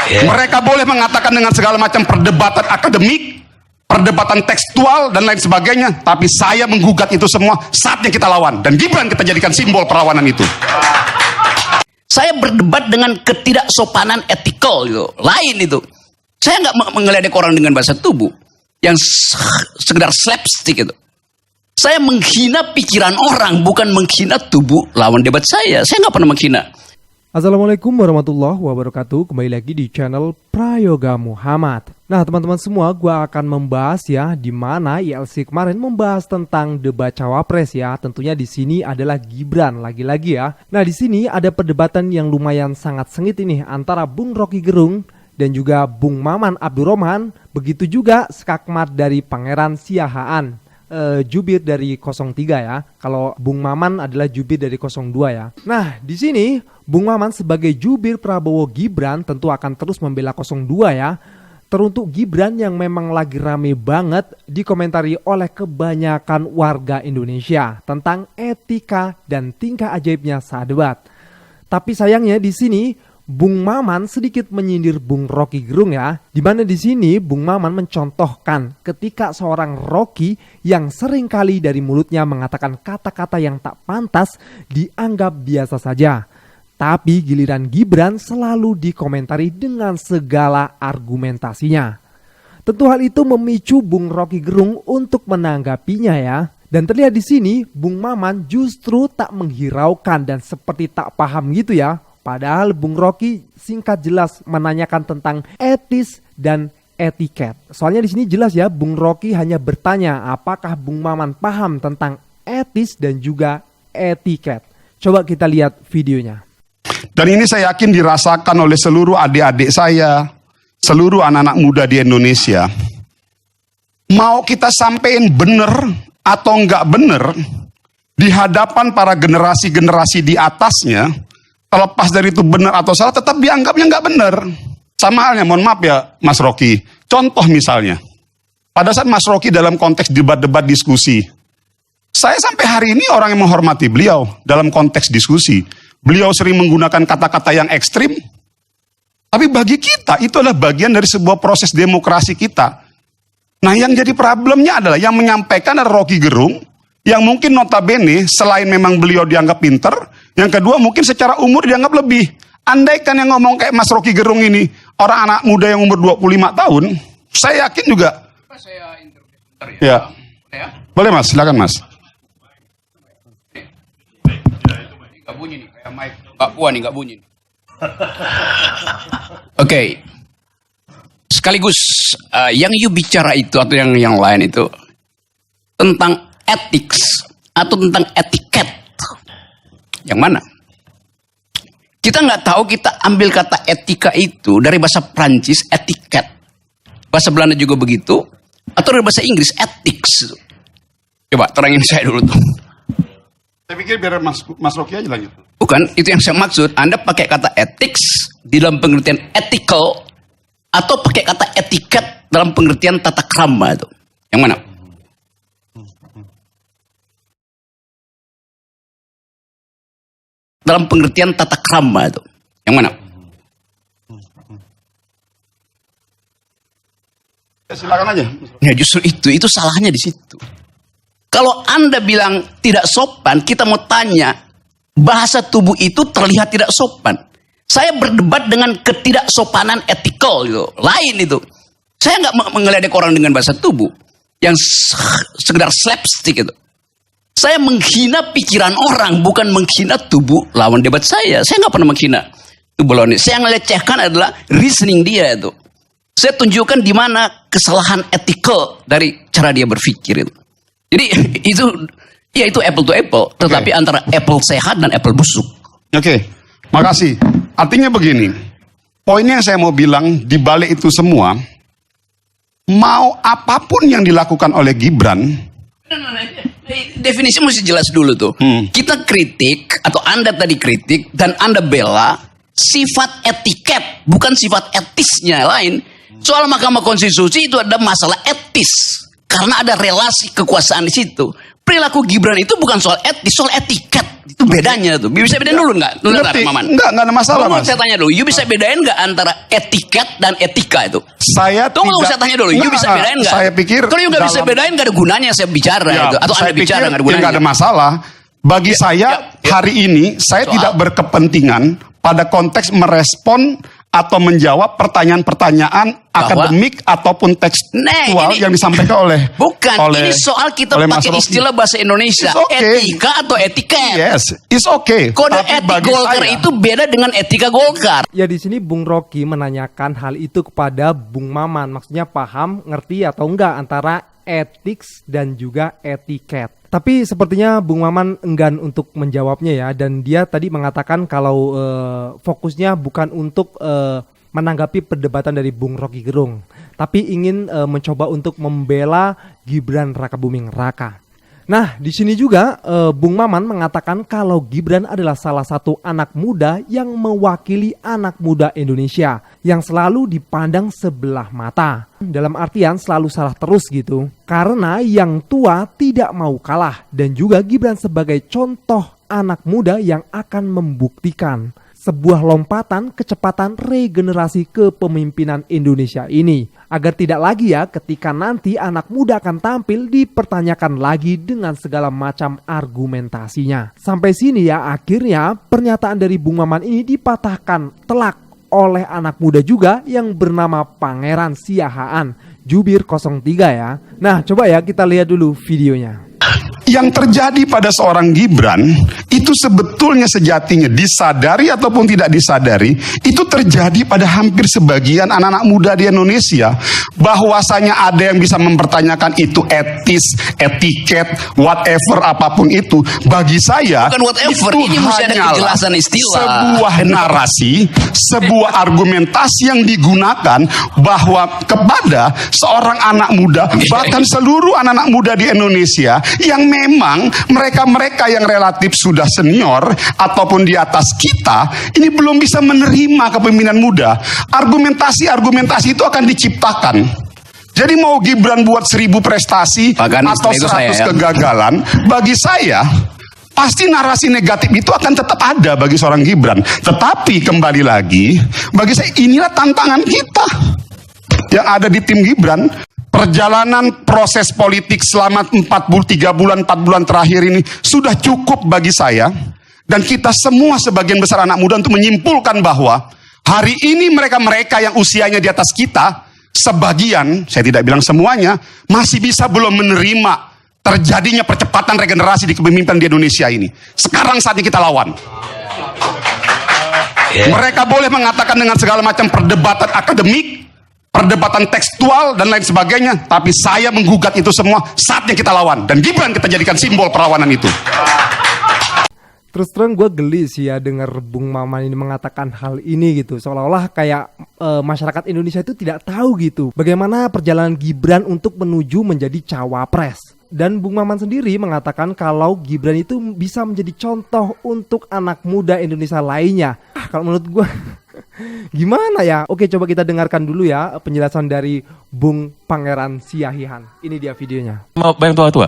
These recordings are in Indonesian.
Mereka boleh mengatakan dengan segala macam perdebatan akademik, perdebatan tekstual dan lain sebagainya, tapi saya menggugat itu semua. Saatnya kita lawan, dan Gibran kita jadikan simbol perlawanan itu. Saya berdebat dengan ketidaksopanan etikal gitu. Lain itu. Saya nggak mengeledek orang dengan bahasa tubuh yang sekedar slapstick itu. Saya menghina pikiran orang, bukan menghina tubuh lawan debat saya. Saya nggak pernah menghina. Assalamualaikum warahmatullahi wabarakatuh. Kembali lagi di channel Prayoga Muhammad. Nah teman-teman semua, gue akan membahas ya di mana ILC kemarin membahas tentang debat cawapres ya. Tentunya di sini adalah Gibran lagi-lagi ya. Nah di sini ada perdebatan yang lumayan sangat sengit ini antara Bung Rocky Gerung dan juga Bung Maman Abdurrahman. Begitu juga Skakmat dari Pangeran Siahaan. Jubir dari 03 ya. Kalau Bung Maman adalah jubir dari 02 ya. Nah, di sini Bung Maman sebagai jubir Prabowo Gibran tentu akan terus membela 02 ya. Teruntuk Gibran yang memang lagi rame banget dikomentari oleh kebanyakan warga Indonesia tentang etika dan tingkah ajaibnya saat debat. Tapi sayangnya di sini Bung Maman sedikit menyindir Bung Rocky Gerung ya, di mana di sini Bung Maman mencontohkan ketika seorang Rocky yang sering kali dari mulutnya mengatakan kata-kata yang tak pantas dianggap biasa saja. Tapi giliran Gibran selalu dikomentari dengan segala argumentasinya. Tentu hal itu memicu Bung Rocky Gerung untuk menanggapinya ya. Dan terlihat di sini Bung Maman justru tak menghiraukan dan seperti tak paham gitu ya. Padahal Bung Rocky singkat jelas menanyakan tentang etis dan etiket. Soalnya di sini jelas ya, Bung Rocky hanya bertanya apakah Bung Maman paham tentang etis dan juga etiket. Coba kita lihat videonya. Dan ini saya yakin dirasakan oleh seluruh adik-adik saya, seluruh anak-anak muda di Indonesia. Mau kita sampein bener atau enggak bener, di hadapan para generasi-generasi di atasnya, terlepas dari itu benar atau salah, tetap dianggapnya nggak benar. Sama halnya, mohon maaf ya Mas Rocky. Contoh misalnya, pada saat Mas Rocky dalam konteks debat-debat diskusi, saya sampai hari ini orang yang menghormati beliau dalam konteks diskusi. Beliau sering menggunakan kata-kata yang ekstrim, tapi bagi kita itu adalah bagian dari sebuah proses demokrasi kita. Nah yang jadi problemnya adalah yang menyampaikan adalah Rocky Gerung, yang mungkin notabene selain memang beliau dianggap pinter, yang kedua mungkin secara umur dianggap lebih. Andaikan yang ngomong kayak Mas Rocky Gerung ini orang anak muda yang umur 25 tahun, saya yakin juga. Saya interview sebentar Ya. Ya. Boleh Mas, silakan Mas. Nggak bunyi nih, kayak mic Mbak Puan nih nggak bunyi. Oke. Sekaligus yang you bicara itu atau yang lain itu tentang ethics atau tentang etiket. Yang mana? Kita nggak tahu, kita ambil kata etika itu dari bahasa Prancis etiket. Bahasa Belanda juga begitu. Atau dari bahasa Inggris ethics. Coba terangin saya dulu tuh. Saya pikir biar Mas Rocky aja lanjut. Bukan, itu yang saya maksud. Anda pakai kata ethics di dalam pengertian ethical atau pakai kata etiket dalam pengertian tata krama itu. Yang mana? Dalam pengertian tata krama itu. Yang mana? Ya, silakan aja. Ya justru itu salahnya di situ. Kalau Anda bilang tidak sopan, kita mau tanya, bahasa tubuh itu terlihat tidak sopan. Saya berdebat dengan ketidaksopanan etikal gitu. Lain itu. Saya nggak mengeledek orang dengan bahasa tubuh yang sekedar slapstick itu. Saya menghina pikiran orang, bukan menghina tubuh lawan debat saya. Saya nggak pernah menghina tubuh lawan. Saya yang melecehkan adalah reasoning dia itu. Saya tunjukkan di mana kesalahan etikal dari cara dia berpikir itu. Jadi itu apple to apple, tetapi antara apple sehat dan apple busuk. Oke, makasih. Artinya begini, poinnya yang saya mau bilang di balik itu semua, mau apapun yang dilakukan oleh Gibran, definisi mesti jelas dulu tuh. Kita kritik atau Anda tadi kritik dan Anda bela sifat etiket, bukan sifat etisnya lain. Soal Mahkamah Konstitusi itu ada masalah etis karena ada relasi kekuasaan di situ. perilaku Gibran itu bukan soal etis, soal etiket. Itu bedanya tuh. Bisa bedain dulu nggak? Ngerti? Enggak ada masalah, Mas. Saya tanya dulu, you bisa bedain nggak antara etiket dan etika itu? Saya Tunggu, saya tanya dulu, you bisa bedain nggak? Saya pikir kalau you nggak bisa bedain, nggak ada gunanya saya bicara ya, itu. Atau saya Anda bicara nggak ada gunanya. nggak ada masalah. Bagi saya hari ini saya tidak berkepentingan pada konteks merespon atau menjawab pertanyaan-pertanyaan akademik ataupun tekstual yang disampaikan oleh ini soal kita pakai istilah bahasa Indonesia, etika atau etiket. Yes, it's okay. Kode etik Golkar itu beda dengan etika Golkar. Ya di sini Bung Rocky menanyakan hal itu kepada Bung Maman, maksudnya paham, ngerti atau enggak antara etik dan juga etiket. Tapi sepertinya Bung Maman enggan untuk menjawabnya ya, dan dia tadi mengatakan kalau fokusnya bukan untuk menanggapi perdebatan dari Bung Rocky Gerung, tapi ingin mencoba untuk membela Gibran Rakabuming Raka. Nah, di sini juga Bung Maman mengatakan kalau Gibran adalah salah satu anak muda yang mewakili anak muda Indonesia yang selalu dipandang sebelah mata. Dalam artian selalu salah terus gitu. Karena yang tua tidak mau kalah, dan juga Gibran sebagai contoh anak muda yang akan membuktikan sebuah lompatan kecepatan regenerasi kepemimpinan Indonesia ini. Agar tidak lagi ya ketika nanti anak muda akan tampil dipertanyakan lagi dengan segala macam argumentasinya. Sampai sini ya akhirnya pernyataan dari Bung Maman ini dipatahkan telak oleh anak muda juga yang bernama Pangeran Siahaan, Jubir 03 ya. Nah coba ya kita lihat dulu videonya. Yang terjadi pada seorang Gibran itu sebetulnya sejatinya disadari ataupun tidak disadari itu terjadi pada hampir sebagian anak-anak muda di Indonesia. Bahwasanya ada yang bisa mempertanyakan itu etis, etiket, whatever apapun itu. Bagi saya bukan whatever, itu ini mesti ada kejelasan istilah. Sebuah narasi, sebuah argumentasi yang digunakan bahwa kepada seorang anak muda, bahkan seluruh anak-anak muda di Indonesia yang memang mereka-mereka yang relatif sudah senior ataupun di atas kita ini belum bisa menerima kepemimpinan muda. Argumentasi-argumentasi itu akan diciptakan. Jadi mau Gibran buat 1000 prestasi atau 100 kegagalan, bagi saya pasti narasi negatif itu akan tetap ada bagi seorang Gibran. Tetapi kembali lagi, bagi saya inilah tantangan kita yang ada di tim Gibran. Perjalanan proses politik selama 4 bulan terakhir ini sudah cukup bagi saya dan kita semua sebagian besar anak muda untuk menyimpulkan bahwa hari ini mereka-mereka yang usianya di atas kita, sebagian, saya tidak bilang semuanya, masih bisa belum menerima terjadinya percepatan regenerasi di kepemimpinan di Indonesia ini. Sekarang saatnya kita lawan. Mereka boleh mengatakan dengan segala macam perdebatan akademik, perdebatan tekstual dan lain sebagainya, tapi saya menggugat itu semua. Saatnya kita lawan, dan Gibran kita jadikan simbol perlawanan itu. Terus terang gue geli sih ya dengar Bung Maman ini mengatakan hal ini gitu, seolah-olah kayak masyarakat Indonesia itu tidak tahu gitu bagaimana perjalanan Gibran untuk menuju menjadi cawapres. Dan Bung Maman sendiri mengatakan kalau Gibran itu bisa menjadi contoh untuk anak muda Indonesia lainnya. Kalau menurut gue gimana ya? Oke, coba kita dengarkan dulu ya penjelasan dari Bung Pangeran Siahaan. Ini dia videonya. Bang tua-tua,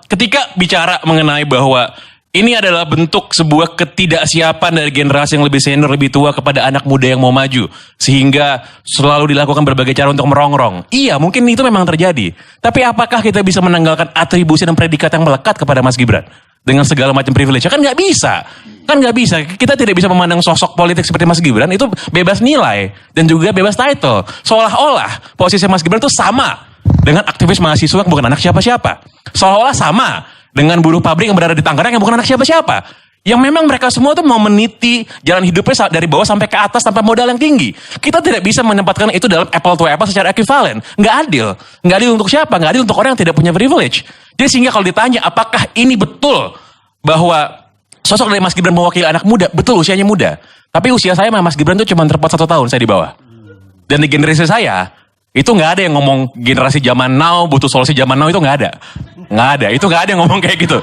ketika bicara mengenai bahwa ini adalah bentuk sebuah ketidaksiapan dari generasi yang lebih senior, lebih tua kepada anak muda yang mau maju. Sehingga selalu dilakukan berbagai cara untuk merongrong. Iya, mungkin itu memang terjadi. Tapi apakah kita bisa menanggalkan atribusi dan predikat yang melekat kepada Mas Gibran? Dengan segala macam privilege? Kan nggak bisa. Kita tidak bisa memandang sosok politik seperti Mas Gibran itu bebas nilai. Dan juga bebas title. Seolah-olah posisi Mas Gibran itu sama dengan aktivis mahasiswa yang bukan anak siapa-siapa. Seolah-olah sama dengan buruh pabrik yang berada di Tangerang yang bukan anak siapa-siapa. Yang memang mereka semua tuh mau meniti jalan hidupnya dari bawah sampai ke atas tanpa modal yang tinggi. Kita tidak bisa menempatkan itu dalam apple to apple secara ekivalen. Nggak adil. Nggak adil untuk siapa? Nggak adil untuk orang yang tidak punya privilege. Jadi sehingga kalau ditanya apakah ini betul bahwa sosok dari Mas Gibran mewakili anak muda, betul usianya muda. Tapi usia saya sama Mas Gibran tuh cuma terpaut 1 tahun saya di bawah. Dan di generasi saya, itu nggak ada yang ngomong generasi zaman now, butuh solusi zaman now, itu nggak ada. Nggak ada, itu nggak ada yang ngomong kayak gitu.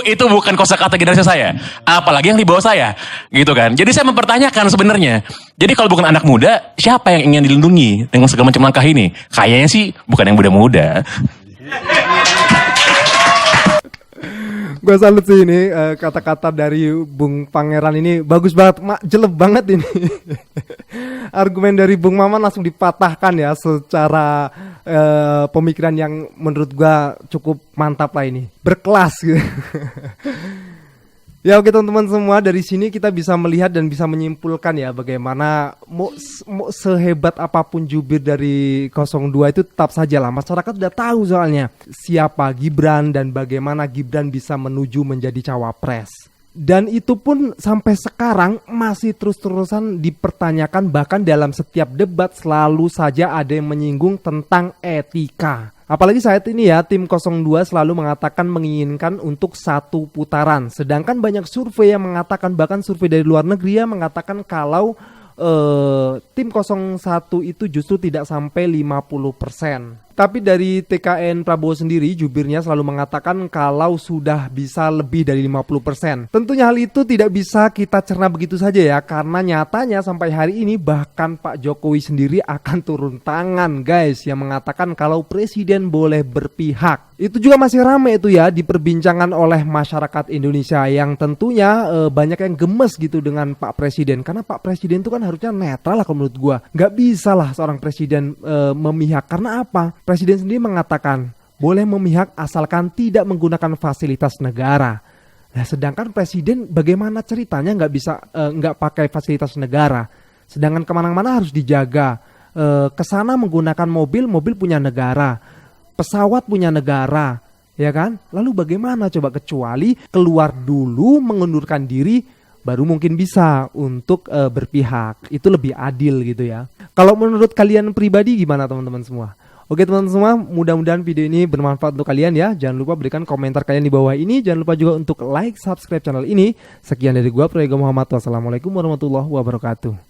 Itu bukan kosakata generasi saya. Apalagi yang di bawah saya, gitu kan. Jadi saya mempertanyakan sebenarnya. Jadi kalau bukan anak muda, siapa yang ingin dilindungi dengan segala macam langkah ini? Kayaknya sih bukan yang muda-muda. Gue salut sih ini kata-kata dari Bung Pangeran ini bagus banget, jelek banget ini. Argumen dari Bung Maman langsung dipatahkan ya secara pemikiran yang menurut gue cukup mantap lah ini, berkelas gitu. Ya oke teman-teman semua, dari sini kita bisa melihat dan bisa menyimpulkan ya bagaimana mau sehebat apapun jubir dari 02 itu tetap saja lah masyarakat udah tahu soalnya siapa Gibran dan bagaimana Gibran bisa menuju menjadi cawapres. Dan itu pun sampai sekarang masih terus-terusan dipertanyakan, bahkan dalam setiap debat selalu saja ada yang menyinggung tentang etika. Apalagi saat ini ya, tim 02 selalu mengatakan menginginkan untuk satu putaran. Sedangkan banyak survei yang mengatakan, bahkan survei dari luar negeri yang mengatakan kalau tim 01 itu justru tidak sampai 50%. Tapi dari TKN Prabowo sendiri, jubirnya selalu mengatakan kalau sudah bisa lebih dari 50%. Tentunya hal itu tidak bisa kita cerna begitu saja ya, karena nyatanya sampai hari ini bahkan Pak Jokowi sendiri akan turun tangan guys, yang mengatakan kalau presiden boleh berpihak. Itu juga masih ramai itu ya diperbincangan oleh masyarakat Indonesia, yang tentunya banyak yang gemes gitu dengan Pak Presiden. Karena Pak Presiden itu kan harusnya netral lah kalau menurut gua. Nggak bisa lah seorang presiden memihak. Karena apa? Presiden sendiri mengatakan boleh memihak asalkan tidak menggunakan fasilitas negara. Nah, sedangkan presiden bagaimana ceritanya nggak bisa nggak pakai fasilitas negara. Sedangkan kemana-mana harus dijaga. Kesana menggunakan mobil punya negara, pesawat punya negara, ya kan? Lalu bagaimana coba, kecuali keluar dulu mengundurkan diri, baru mungkin bisa untuk berpihak. Itu lebih adil gitu ya. Kalau menurut kalian pribadi gimana teman-teman semua? Oke teman-teman semua, mudah-mudahan video ini bermanfaat untuk kalian ya. Jangan lupa berikan komentar kalian di bawah ini. Jangan lupa juga untuk like, subscribe channel ini. Sekian dari gua, Prayoga Muhammad. Wassalamualaikum warahmatullahi wabarakatuh.